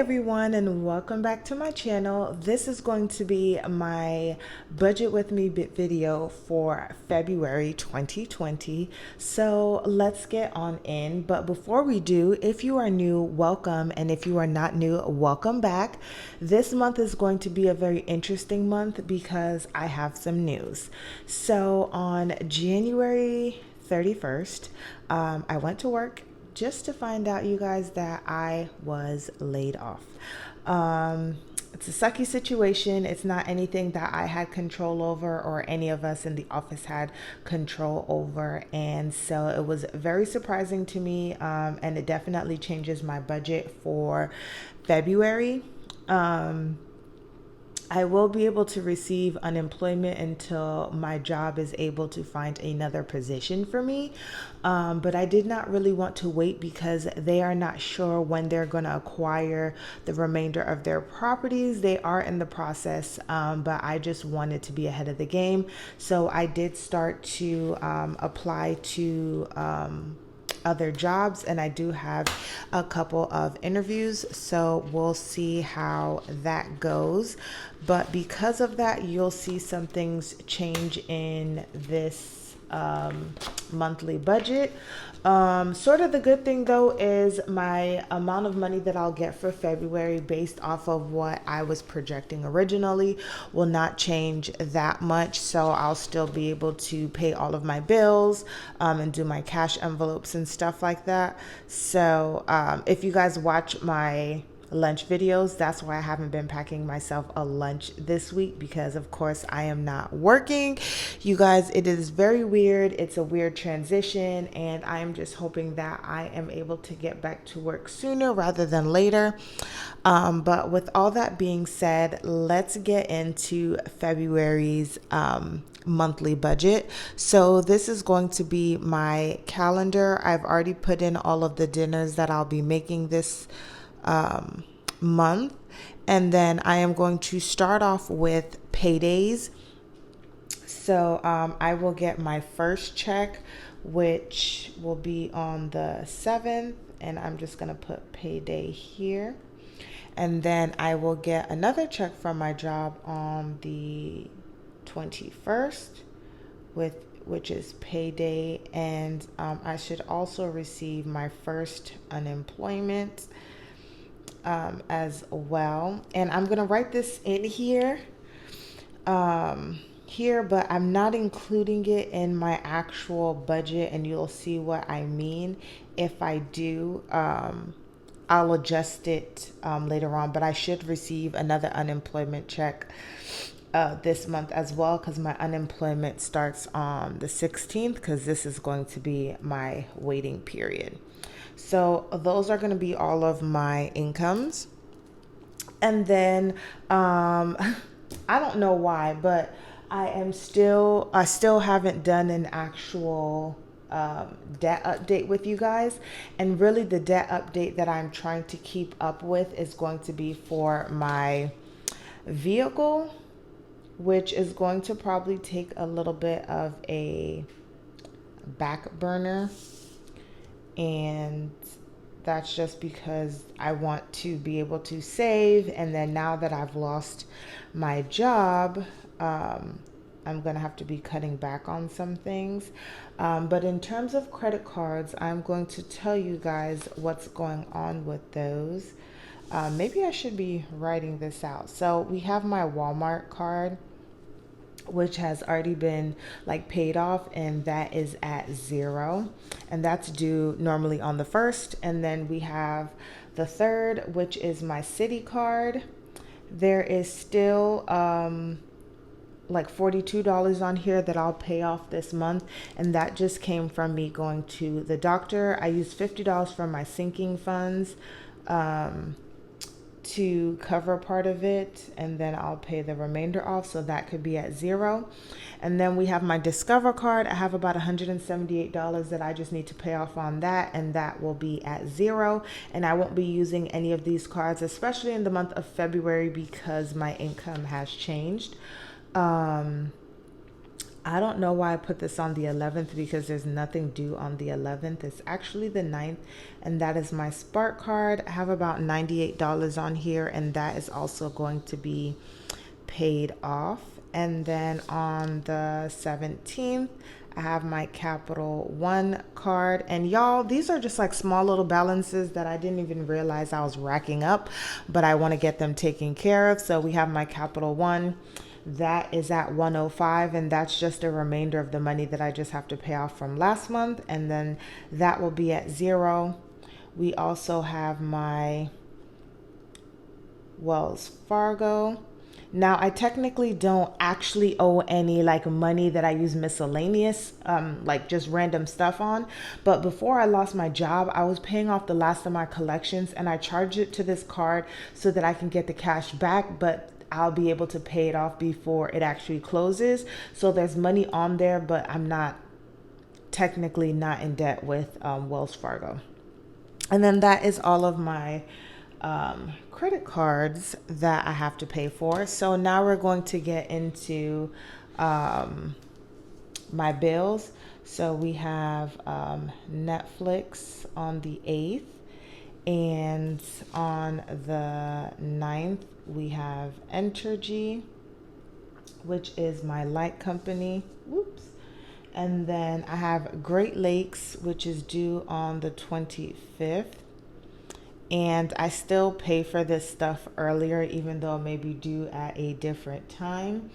everyone, and welcome back to my channel. This is going to be my budget with me video for February 2020. So let's get on in. But before we do, if you are new, welcome. And if you are not new, welcome back. This month is going to be a very interesting month because I have some news. So on January 31st, I went to work just to find out, you guys, that I was laid off. It's a sucky situation. It's not anything that I had control over or any of us in the office had control over. And so it was very surprising to me. And it definitely changes my budget for February. I will be able to receive unemployment until my job is able to find another position for me. But I did not really want to wait because they are not sure when they're going to acquire the remainder of their properties. They are in the process, but I just wanted to be ahead of the game. So I did start to apply to other jobs, and I do have a couple of interviews, so we'll see how that goes. But because of that, you'll see some things change in this monthly budget. Sort of the good thing though is my amount of money that I'll get for February based off of what I was projecting originally will not change that much. So I'll still be able to pay all of my bills and do my cash envelopes and stuff like that. So if you guys watch my lunch videos, that's why I haven't been packing myself a lunch this week, because of course I am not working. You guys, it is very weird. It's a weird transition, and I am just hoping that I am able to get back to work sooner rather than later. But with all that being said, let's get into February's monthly budget. So this is going to be my calendar. I've already put in all of the dinners that I'll be making this month, and then I am going to start off with paydays. So I will get my first check, which will be on the 7th, and I'm just going to put payday here. And then I will get another check from my job on the 21st, which is payday, and I should also receive my first unemployment as well. And I'm gonna write this in here, but I'm not including it in my actual budget, and you'll see what I mean. If I do, I'll adjust it later on, but I should receive another unemployment check this month as well, because my unemployment starts on the 16th, because this is going to be my waiting period. So those are going to be all of my incomes. And then I don't know why, but I still haven't done an actual debt update with you guys. And really the debt update that I'm trying to keep up with is going to be for my vehicle, which is going to probably take a little bit of a back burner. And that's just because I want to be able to save. And then now that I've lost my job, I'm going to have to be cutting back on some things. But in terms of credit cards, I'm going to tell you guys what's going on with those. Maybe I should be writing this out. So we have my Walmart card, which has already been paid off, and that is at 0, and that's due normally on the 1st. And then we have the 3rd, which is my city card. There is still $42 on here that I'll pay off this month, and that just came from me going to the doctor. I used $50 from my sinking funds to cover part of it, and then I'll pay the remainder off, so that could be at 0. And then we have my Discover card. I have about $178 that I just need to pay off on that, and that will be at 0. And I won't be using any of these cards, especially in the month of February, because my income has changed. I don't know why I put this on the 11th because there's nothing due on the 11th. It's actually the 9th, and that is my Spark card. I have about $98 on here, and that is also going to be paid off. And then on the 17th, I have my Capital One card. And y'all, these are just like small little balances that I didn't even realize I was racking up, but I want to get them taken care of. So we have my Capital One. That is at 105, and that's just a remainder of the money that I just have to pay off from last month, and then that will be at 0. We also have my Wells Fargo. Now, I technically don't actually owe any like money that I use miscellaneous, like just random stuff on. But before I lost my job, I was paying off the last of my collections, and I charged it to this card so that I can get the cash back, but I'll be able to pay it off before it actually closes. So there's money on there, but I'm not technically not in debt with Wells Fargo. And then that is all of my credit cards that I have to pay for. So now we're going to get into my bills. So we have Netflix on the 8th, and on the 9th we have Entergy, which is my light company. Whoops. And then I have Great Lakes, which is due on the 25th. And I still pay for this stuff earlier, even though it may be due at a different time.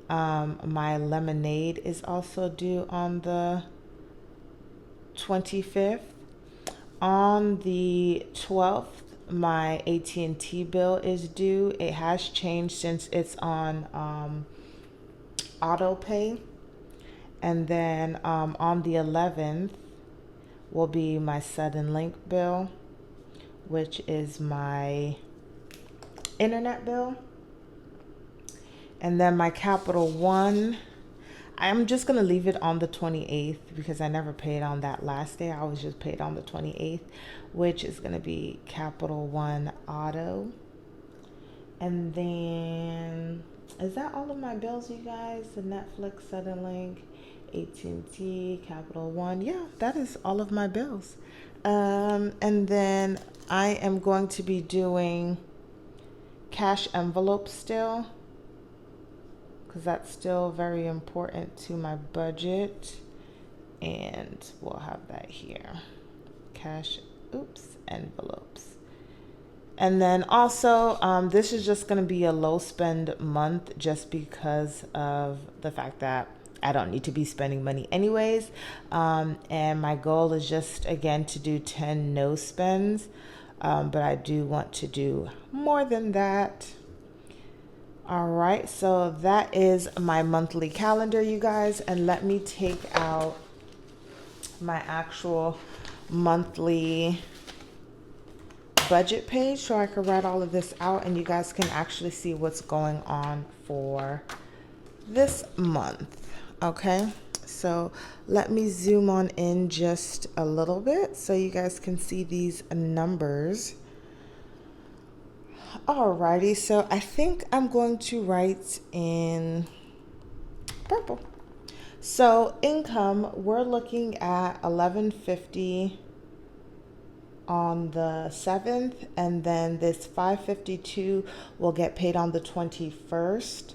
My Lemonade is also due on the 25th. On the 12th, my AT&T bill is due. It has changed since it's on auto pay. And then on the 11th will be my Suddenlink bill, which is my internet bill. And then my Capital One, I'm just going to leave it on the 28th because I never paid on that last day. I always just paid on the 28th, which is going to be Capital One Auto. And then, is that all of my bills, you guys? The Netflix, Suddenlink, AT&T, Capital One. Yeah, that is all of my bills. And then I am going to be doing cash envelopes still, because that's still very important to my budget. And we'll have that here. Cash, envelopes. And then also, this is just going to be a low spend month just because of the fact that I don't need to be spending money anyways. And my goal is just, again, to do 10 no spends. But I do want to do more than that. All right, so that is my monthly calendar, you guys. And let me take out my actual monthly budget page so I can write all of this out and you guys can actually see what's going on for this month. Okay, so let me zoom on in just a little bit so you guys can see these numbers. Alrighty, so I think I'm going to write in purple. So income, we're looking at $11.50 on the 7th, and then this $5.52 will get paid on the 21st.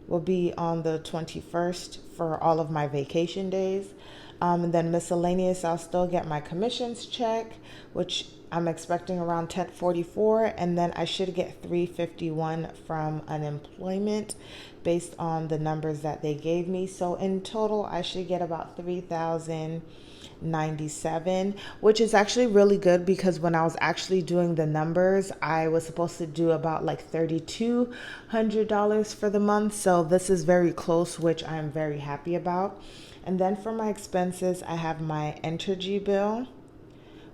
Will be on the 21st for all of my vacation days. And then miscellaneous, I'll still get my commissions check, which I'm expecting around 1044, and then I should get 351 from unemployment based on the numbers that they gave me. So in total, I should get about 3,097, which is actually really good because when I was actually doing the numbers, I was supposed to do about like $3,200 for the month. So this is very close, which I'm very happy about. And then for my expenses, I have my Entergy bill,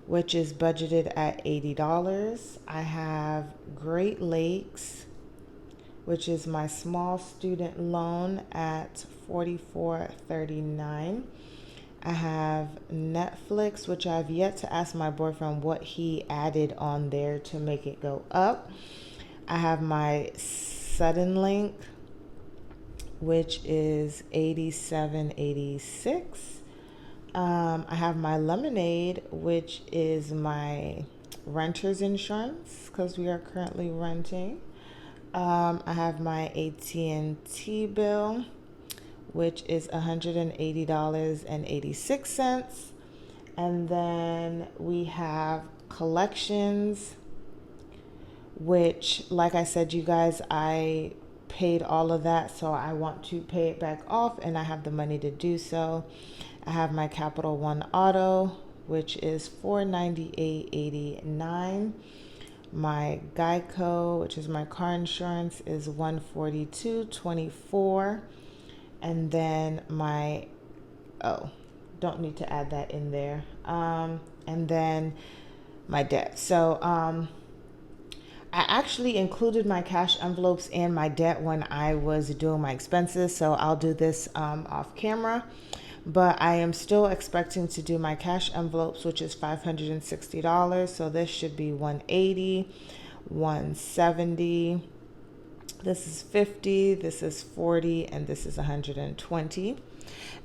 which is budgeted at $80. I have Great Lakes, which is my small student loan, at $44.39. I have Netflix, which I've yet to ask my boyfriend what he added on there to make it go up. I have my Suddenlink, which is $87.86. I have my lemonade, which is my renter's insurance because we are currently renting. I have my AT&T bill, which is $180.86. And then we have collections, which, like I said, you guys, I paid all of that, so I want to pay it back off, and I have the money to do so. I have my Capital One Auto, which is $498.89. My Geico, which is my car insurance, is $142.24. And then my, don't need to add that in there. And then my debt. So I actually included my cash envelopes and my debt when I was doing my expenses, so I'll do this off camera. But I am still expecting to do my cash envelopes, which is $560. So this should be $180, $170. This is $50, this is $40, and this is $120.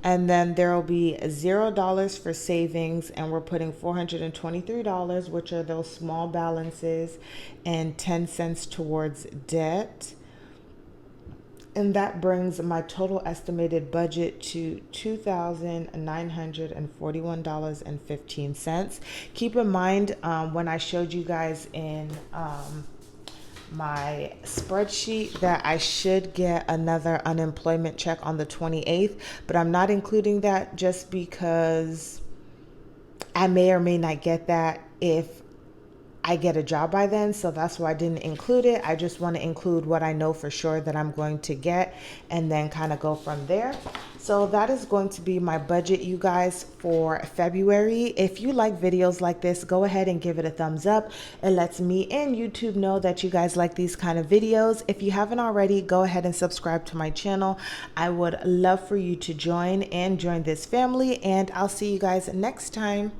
And then there will be $0 for savings, and we're putting $423, which are those small balances, and 10 cents towards debt. And that brings my total estimated budget to $2,941.15. Keep in mind, when I showed you guys in my spreadsheet that I should get another unemployment check on the 28th, but I'm not including that just because I may or may not get that if I get a job by then. So that's why I didn't include it. I just want to include what I know for sure that I'm going to get and then kind of go from there. So that is going to be my budget, you guys, for February. If you like videos like this, go ahead and give it a thumbs up. It lets me and YouTube know that you guys like these kind of videos. If you haven't already, go ahead and subscribe to my channel. I would love for you to join this family, and I'll see you guys next time.